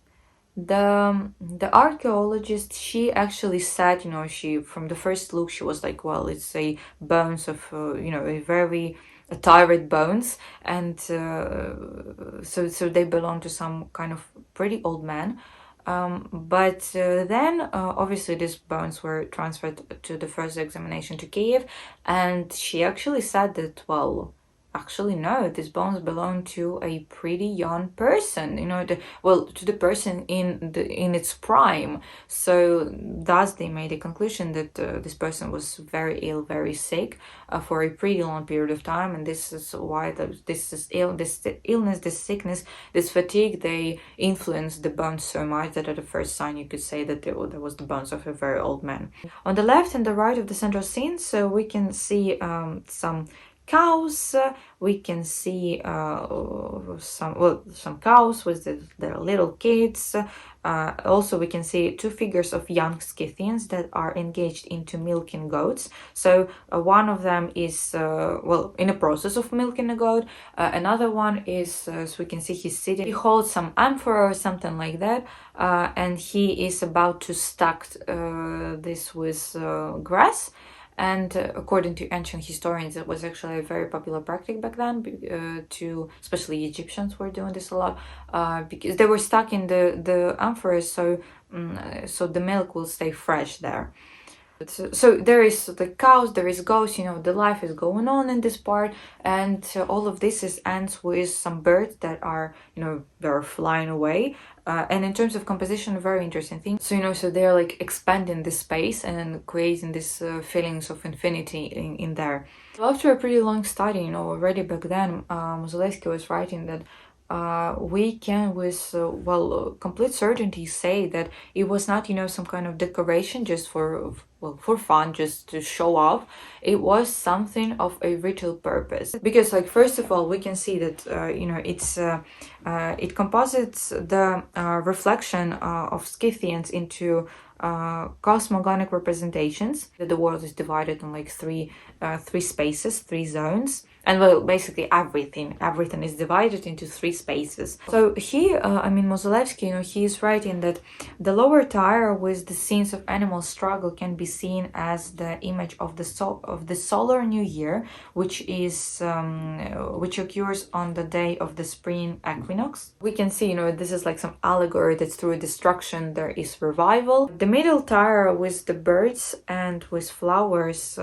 the archaeologist, she actually said, she, from the first look, she was like, well, it's a bones of a very tired bones, and so they belong to some kind of pretty old man. But then obviously these bones were transferred to the first examination to Kiev, and she actually said that, well, actually no, these bones belong to a pretty young person, to the person in its prime. So thus they made a conclusion that this person was very ill, very sick for a pretty long period of time, and this is why this illness, this sickness, this fatigue, they influenced the bones so much that at the first sign you could say that there was the bones of a very old man. On the left and the right of the central scene, so we can see some cows. We can see some cows with their little kids. Also we can see two figures of young Scythians that are engaged into milking goats. So one of them is in a process of milking a goat. Another one is, so we can see he's sitting, he holds some amphora or something like that, and he is about to stack this with grass. And according to ancient historians, it was actually a very popular practice back then. Especially Egyptians were doing this a lot, because they were stuck in the amphoras, so the milk will stay fresh there. So there is the cows, there is goats, the life is going on in this part, and all of this ends with some birds that are, they're flying away. And in terms of composition, a very interesting thing. So, so they're like expanding this space and creating this feelings of infinity in there. So after a pretty long study, already back then, Mozolevsky was writing that we can with complete certainty say that it was not some kind of decoration just for fun, just to show off. It was something of a ritual purpose, because first of all we can see that it composites the reflection of Scythians into cosmogonic representations, that the world is divided on three spaces, three zones, and basically everything is divided into three spaces. So here Mozolevsky, he is writing that the lower tier with the scenes of animal struggle can be seen as the image of the solar new year, which occurs on the day of the spring equinox. We can see this is some allegory that through destruction there is revival. The middle tier with the birds and with flowers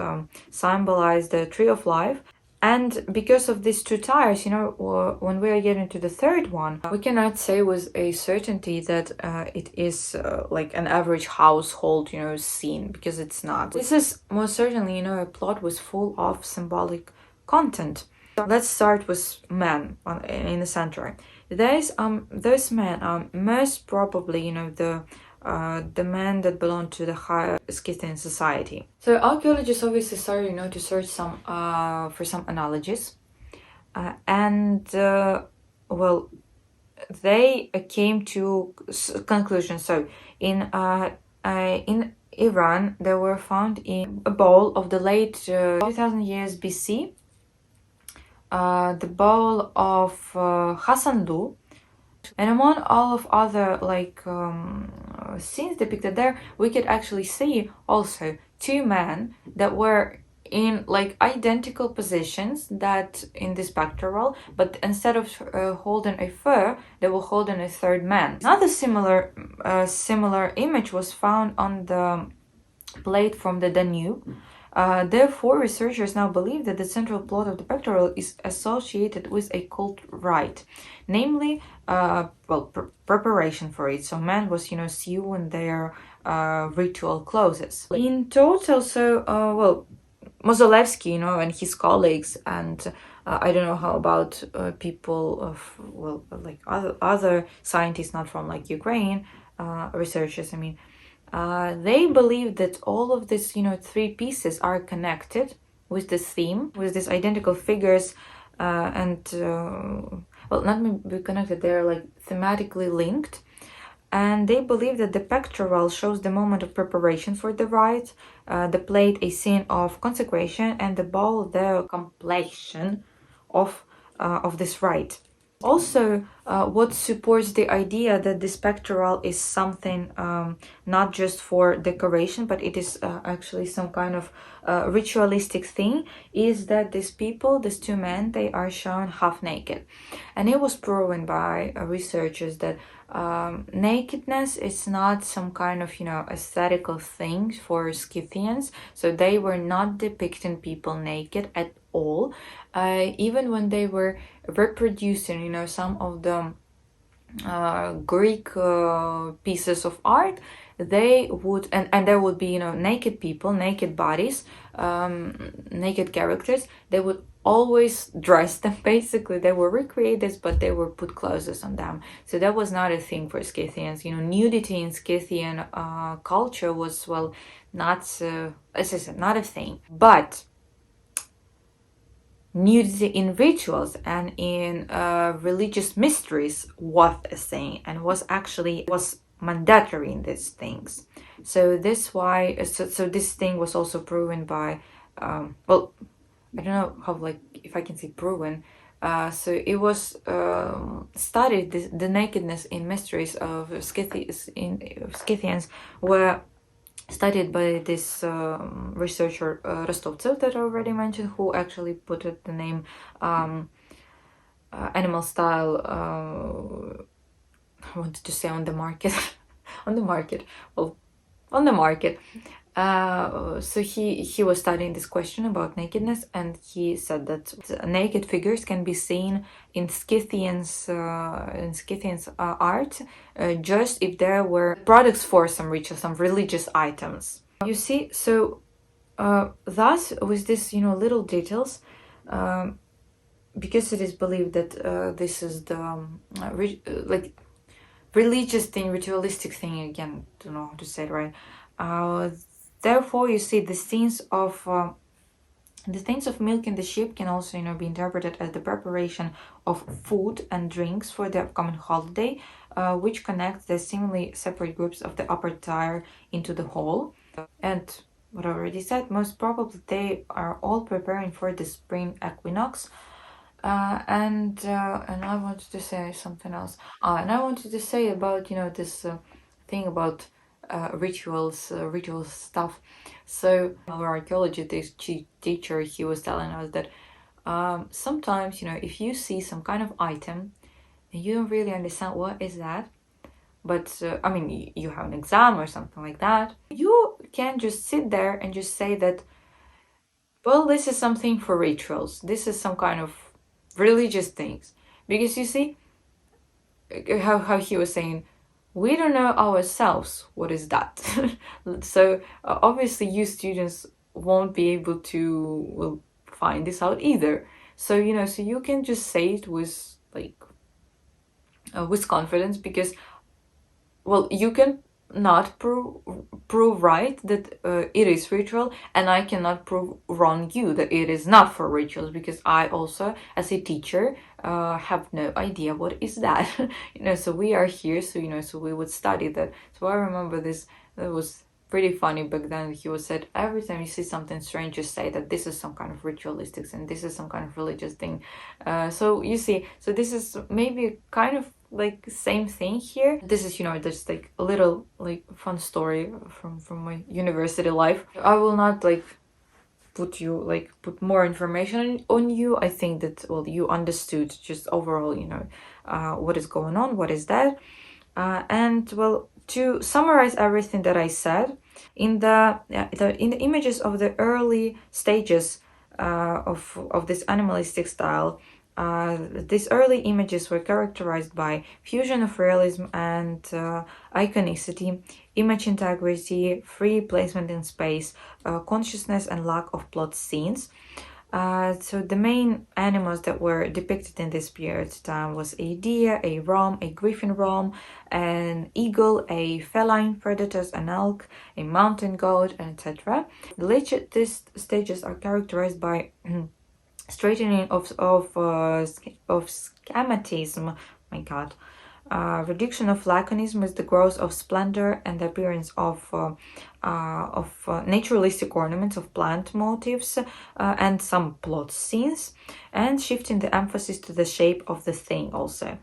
symbolize the tree of life. And because of these two tiers, when we are getting to the third one, we cannot say with a certainty that it is an average household, scene, because it's not. This is most certainly, a plot was full of symbolic content. Let's start with men in the center. Those men are most probably, the men that belong to the higher Scythian society. So archaeologists obviously started, to search some for some analogies, and well, they came to conclusions. So in Iran, they were found in a bowl of the late 2000 years BC. The bowl of Hassanlu, and among all of other scenes depicted there, we could actually see also two men that were in like identical positions that in this pectoral, but instead of holding a fur, they were holding a third man. Another similar image was found on the plate from the Danube. Therefore, researchers now believe that the central plot of the pectoral is associated with a cult rite, namely, preparation for it. So man was, sewing their ritual clothes. In total, Mozolevsky, and his colleagues, and I don't know how about people of, other scientists, not from like Ukraine, researchers, I mean, they believe that all of these, three pieces are connected with this theme, with these identical figures, not be connected, they're like thematically linked. And they believe that the pectoral shows the moment of preparation for the rite, the plate a scene of consecration, and the bowl the completion of this rite. Also, what supports the idea that this pectoral is something not just for decoration, but it is actually some kind of ritualistic thing, is that these people, these two men, they are shown half naked. And it was proven by researchers that nakedness is not some kind of, aesthetical thing for Scythians. So they were not depicting people naked at all. Even when they were reproducing, some of the Greek pieces of art, they would, and there would be, naked people, naked bodies, naked characters. They would always dress them, basically. They were recreate this, but they were put clothes on them. So that was not a thing for Scythians. Nudity in Scythian culture was, not, as I said, not a thing. But nudity in rituals and in religious mysteries was a thing, and was mandatory in these things. So this why so this thing was also proven by I don't know how, if I can say proven. So it was studied, the nakedness in mysteries of Scythians were studied by this researcher Rostovtsev that I already mentioned, who actually put the name animal style, I wanted to say on the market, on the market. So he was studying this question about nakedness, and he said that naked figures can be seen in Scythians art, just if there were products for some ritual, some religious items. You see, so thus with this, little details, because it is believed that this is the religious thing, ritualistic thing, again, don't know how to say it right. Therefore, you see, the scenes of milking the sheep can also, be interpreted as the preparation of food and drinks for the upcoming holiday, which connects the seemingly separate groups of the upper tier into the whole. And what I already said, most probably they are all preparing for the spring equinox. And I wanted to say something else. And I wanted to say about, this thing about ritual stuff. So our archaeology teacher, he was telling us that sometimes, if you see some kind of item and you don't really understand what is that, but you have an exam or something like that, you can just sit there and just say that, well, this is something for rituals, this is some kind of religious things, because you see how he was saying, we don't know ourselves what is that. So obviously you students won't be able to find this out either. So so you can just say it with confidence, because well, you can not prove right that it is ritual, and I cannot prove wrong you that it is not for rituals, because I also, as a teacher, have no idea what is that. So we are here, so so we would study that. So I remember this, that was pretty funny back then. He was said, every time you see something strange, just say that this is some kind of ritualistic and this is some kind of religious thing. So you see, so this is maybe kind of like same thing here. This is just like a little like fun story from my university life. I will not like put more information on you. I think that, well, you understood just overall, what is going on, what is that. And well, to summarize everything that I said, in the images of the early stages of this animalistic style, these early images were characterized by fusion of realism and iconicity, image integrity, free placement in space, consciousness, and lack of plot scenes. So the main animals that were depicted in this period of time was a deer, a ram, a griffin ram, an eagle, a feline predators, an elk, a mountain goat, and etc. The latest stages are characterized by straightening of schematism. My God. Reduction of laconism is the growth of splendor and the appearance of naturalistic ornaments of plant motifs and some plot scenes, and shifting the emphasis to the shape of the thing also.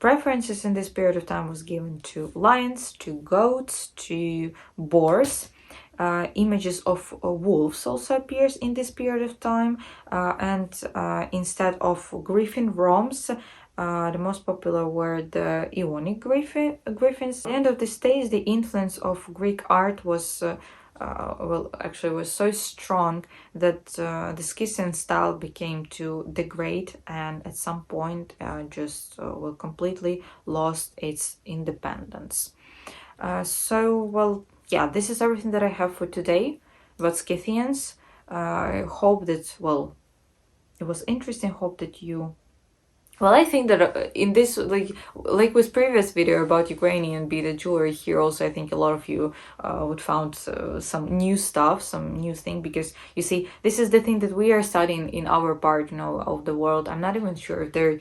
Preferences in this period of time was given to lions, to goats, to boars. Images of wolves also appears in this period of time, and instead of griffin rams, the most popular were the Ionic griffins. At the end of the stage, the influence of Greek art was well, actually was so strong that the Scythian style became to degrade, and at some point just well, completely lost its independence. So, well, yeah, this is everything that I have for today about Scythians. I hope that, well, it was interesting. Hope that you, well, I think that in this, like with previous video about Ukrainian beaded jewelry, here also I think a lot of you would found some new stuff, some new thing, because you see, this is the thing that we are studying in our part, of the world. I'm not even sure if there,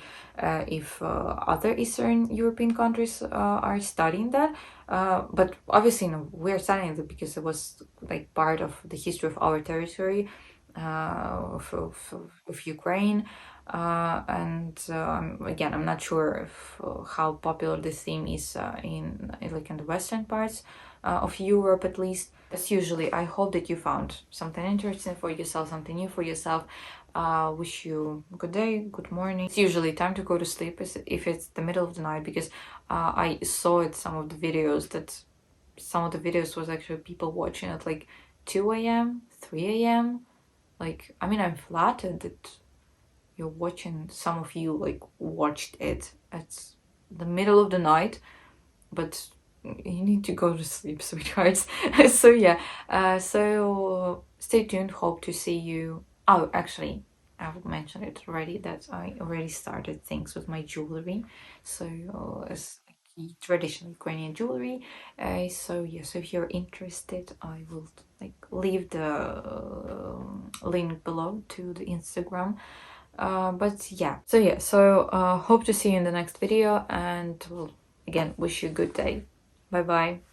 if other Eastern European countries are studying that, but obviously, we're studying it because it was like part of the history of our territory, of Ukraine. And again, I'm not sure if how popular this theme is in the western parts of Europe, at least. As usually, I hope that you found something interesting for yourself, something new for yourself. Wish you good day, good morning. It's usually time to go to sleep if it's the middle of the night, because I saw it some of the videos that some of the videos was actually people watching at like 2 a.m., 3 a.m. Like, I mean, I'm flattered that you're watching, some of you like watched it at the middle of the night, but you need to go to sleep, sweethearts. So yeah, so stay tuned. Hope to see you. Oh, actually, I've mentioned it already that I already started things with my jewelry. So as traditional Ukrainian jewelry. So yes, so if you're interested, I will like leave the link below to the Instagram. But yeah, so hope to see you in the next video, and well, again, wish you a good day. Bye bye.